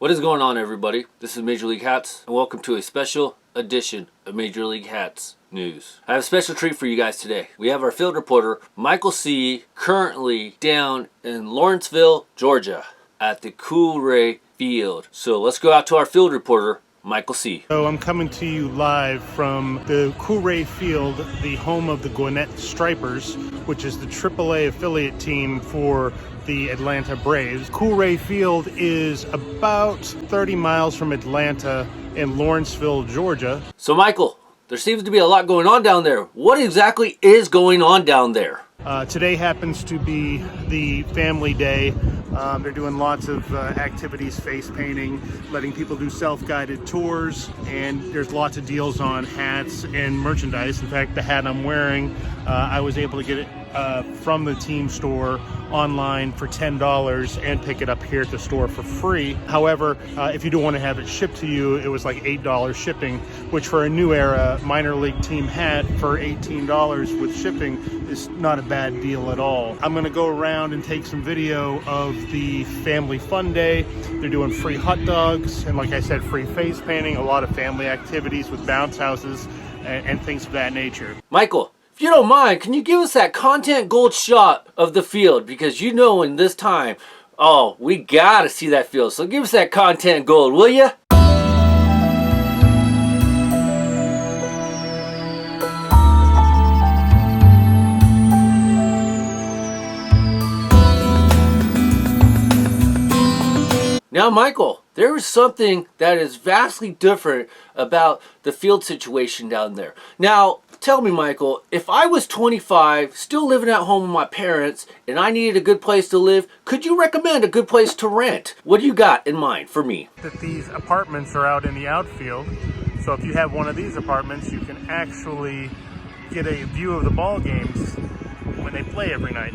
What is going on, everybody? This is Major League Hats, and welcome to a special edition of Major League Hats News. I have a special treat for you guys today. We have our field reporter, Michael C., currently down in Lawrenceville, Georgia, at the Coolray Field. So let's go out to our field reporter, Michael C. So I'm coming to you live from the Coolray Field, the home of the Gwinnett Stripers, which is the AAA affiliate team for the Atlanta Braves. Coolray Field is about 30 miles from Atlanta in Lawrenceville, Georgia. So Michael, there seems to be a lot going on down there. What exactly is going on down there? Today happens to be the family day. They're doing lots of activities, face painting, letting people do self-guided tours, and there's lots of deals on hats and merchandise. In fact, the hat I'm wearing, I was able to get it from the team store online for $10 and pick it up here at the store for free. However, if you do want to have it shipped to you, it was like $8 shipping, which for a new era minor league team hat for $18 with shipping is not a bad deal at all. I'm going to go around and take some video of the family fun day. They're doing free hot dogs and, like I said, free face painting, a lot of family activities with bounce houses and things of that nature. Michael, if you don't mind, can you give us that content gold shot of the field? Because you know in this time, oh, we gotta see that field. So give us that content gold, will ya? Now, Michael, there is something that is vastly different about the field situation down there. Now, tell me, Michael, if I was 25, still living at home with my parents, and I needed a good place to live, could you recommend a good place to rent? What do you got in mind for me? That these apartments are out in the outfield, so if you have one of these apartments, you can actually get a view of the ball games when they play every night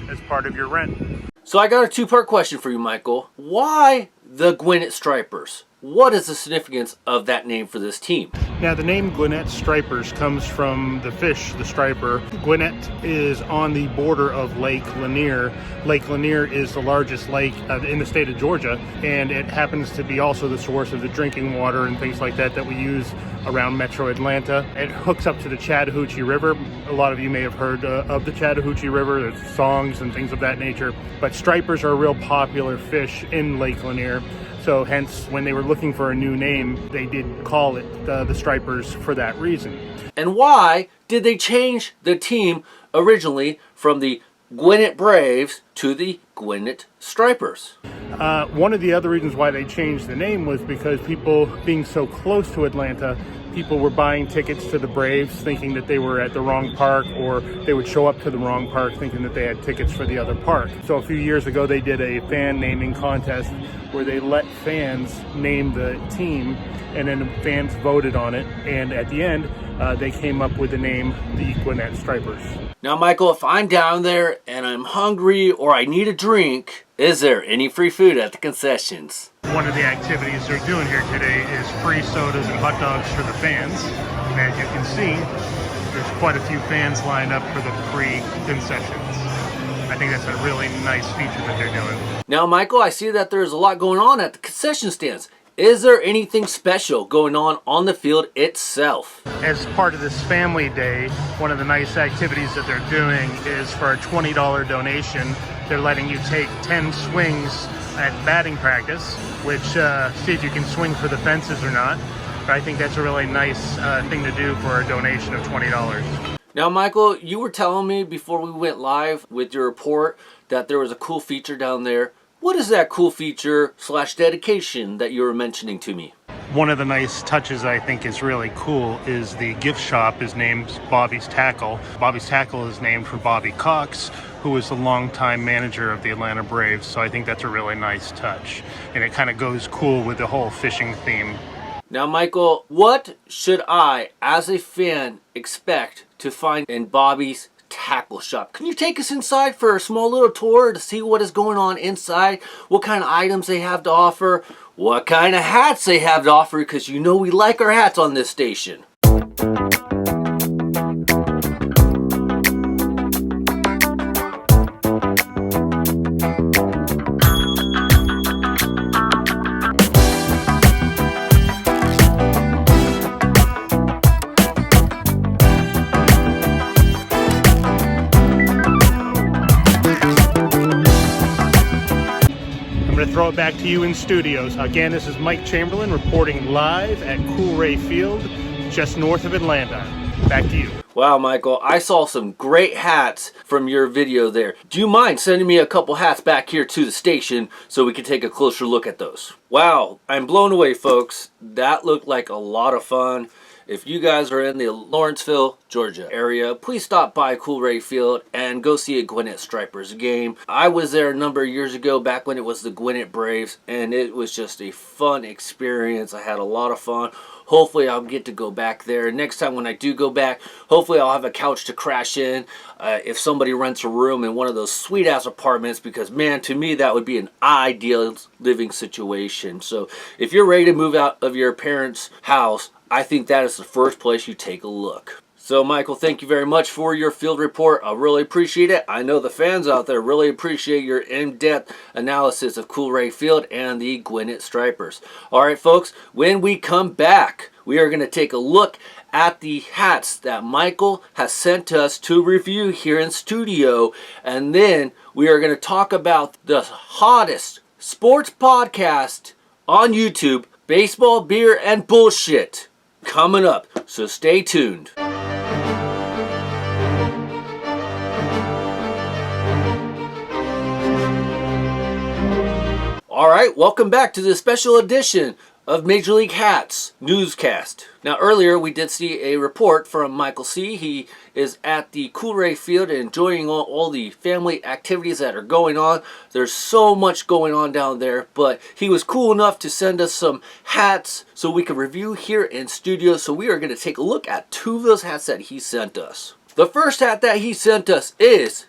as part of your rent. So I got a two-part question for you, Michael. Why the Gwinnett Stripers? What is the significance of that name for this team? Now, the name Gwinnett Stripers comes from the fish, the striper. Gwinnett is on the border of Lake Lanier. Lake Lanier is the largest lake in the state of Georgia, and it happens to be also the source of the drinking water and things like that that we use around Metro Atlanta. It hooks up to the Chattahoochee River. A lot of you may have heard of the Chattahoochee River. There's songs and things of that nature. But stripers are a real popular fish in Lake Lanier. So hence, when they were looking for a new name, they did call it the Stripers for that reason. And why did they change the team originally from the Gwinnett Braves to the Gwinnett Stripers? One of the other reasons why they changed the name was because people being so close to Atlanta, people were buying tickets to the Braves thinking that they were at the wrong park, or they would show up to the wrong park thinking that they had tickets for the other park. So a few years ago, they did a fan naming contest where they let fans name the team, and then the fans voted on it, and at the end, they came up with the name the Gwinnett Stripers. Now, Michael, if I'm down there and I'm hungry or I need a drink, is there any free food at the concessions? One of the activities they're doing here today is free sodas and hot dogs for the fans. And as you can see, there's quite a few fans lined up for the free concessions. I think that's a really nice feature that they're doing. Now, Michael, I see that there's a lot going on at the concession stands. Is there anything special going on the field itself? As part of this family day, one of the nice activities that they're doing is for a $20 donation, they're letting you take 10 swings at batting practice, which see if you can swing for the fences or not. But I think that's a really nice thing to do for a donation of $20. Now, Michael, you were telling me before we went live with your report that there was a cool feature down there. What is that cool feature / dedication that you were mentioning to me? One of the nice touches I think is really cool is the gift shop is named Bobby's Tackle. Bobby's Tackle is named for Bobby Cox, who was the longtime manager of the Atlanta Braves. So I think that's a really nice touch. And it kind of goes cool with the whole fishing theme. Now, Michael, what should I, as a fan, expect to find in Bobby's Tackle Shop? Can you take us inside for a small little tour to see what is going on inside? What kind of items they have to offer? What kind of hats they have to offer? Because you know we like our hats on this station. throw it back to you in studios. Again, this is Mike Chamberlain reporting live at Coolray Field, just north of Atlanta. Back to you. Wow, Michael, I saw some great hats from your video there. Do you mind sending me a couple hats back here to the station so we can take a closer look at those? Wow, I'm blown away, folks. That looked like a lot of fun. If you guys are in the Lawrenceville, Georgia area, please stop by Coolray Field and go see a Gwinnett Stripers game. I was there a number of years ago, back when it was the Gwinnett Braves, and it was just a fun experience. I had a lot of fun. Hopefully I'll get to go back there. Next time when I do go back, hopefully I'll have a couch to crash in if somebody rents a room in one of those sweet ass apartments, because man, to me that would be an ideal living situation. So if you're ready to move out of your parents' house, I think that is the first place you take a look. So Michael, thank you very much for your field report. I really appreciate it. I know the fans out there really appreciate your in-depth analysis of Coolray Field and the Gwinnett Stripers. All right, folks, when we come back, we are going to take a look at the hats that Michael has sent us to review here in studio. And then we are going to talk about the hottest sports podcast on YouTube, Baseball, Beer, and Bullshit, coming up. So stay tuned. Alright, welcome back to this special edition of Major League Hats newscast. Now earlier we did see a report from Michael C. He is at the Coolray Field and enjoying all the family activities that are going on. There's so much going on down there, but he was cool enough to send us some hats so we can review here in studio. So we are going to take a look at two of those hats that he sent us. The first hat that he sent us is...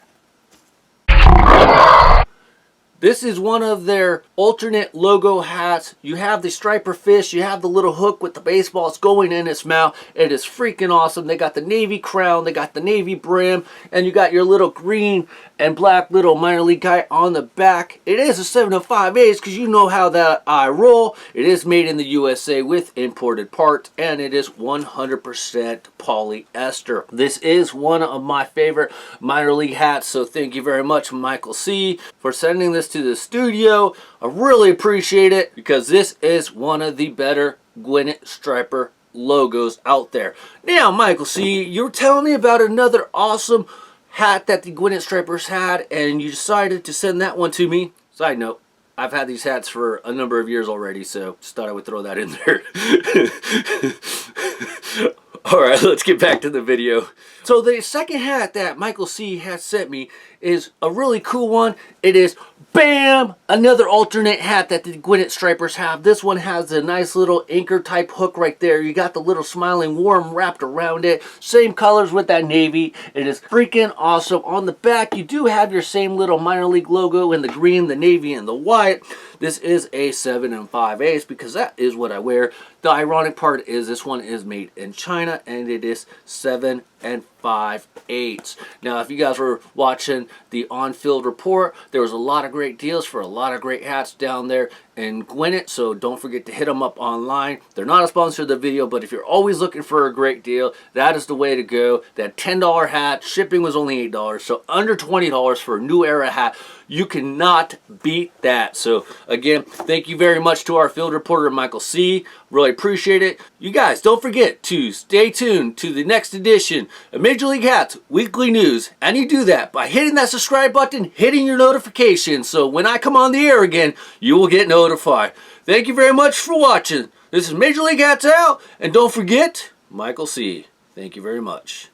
this is one of their alternate logo hats. You have the striper fish, you have the little hook with the baseballs going in its mouth. It is freaking awesome. They got the navy crown, they got the navy brim, and you got your little green and black little minor league guy on the back. It is a 705/8 because you know how that I roll. It is made in the USA with imported parts, and it is 100% polyester. This is one of my favorite minor league hats, so thank you very much, Michael C., for sending this to the studio. I really appreciate it because this is one of the better Gwinnett Striper logos out there. Now, Michael C., you were telling me about another awesome hat that the Gwinnett Stripers had, and you decided to send that one to me. Side note, I've had these hats for a number of years already, so just thought I would throw that in there. Alright, let's get back to the video. So the second hat that Michael C. has sent me is a really cool one. It is, bam, another alternate hat that the Gwinnett Stripers have. This one has a nice little anchor type hook right there. You got the little smiling worm wrapped around it. Same colors with that navy. It is freaking awesome. On the back, you do have your same little minor league logo in the green, the navy, and the white. This is a 7 5/8 because that is what I wear. The ironic part is this one is made in China and it is 7 5/8. Now, if you guys were watching the on-field report, there was a lot of great deals for a lot of great hats down there in Gwinnett, so don't forget to hit them up online. They're not a sponsor of the video, but if you're always looking for a great deal, that is the way to go. That $10 hat, shipping was only $8, so under $20 for a New Era hat. You cannot beat that. So again, thank you very much to our field reporter, Michael C. Really appreciate it. You guys, don't forget to stay tuned to the next edition of Major League Hats Weekly News. And you do that by hitting that subscribe button, hitting your notifications, so when I come on the air again, you will get notified. Thank you very much for watching. This is Major League Hats out, and don't forget, Michael C. Thank you very much.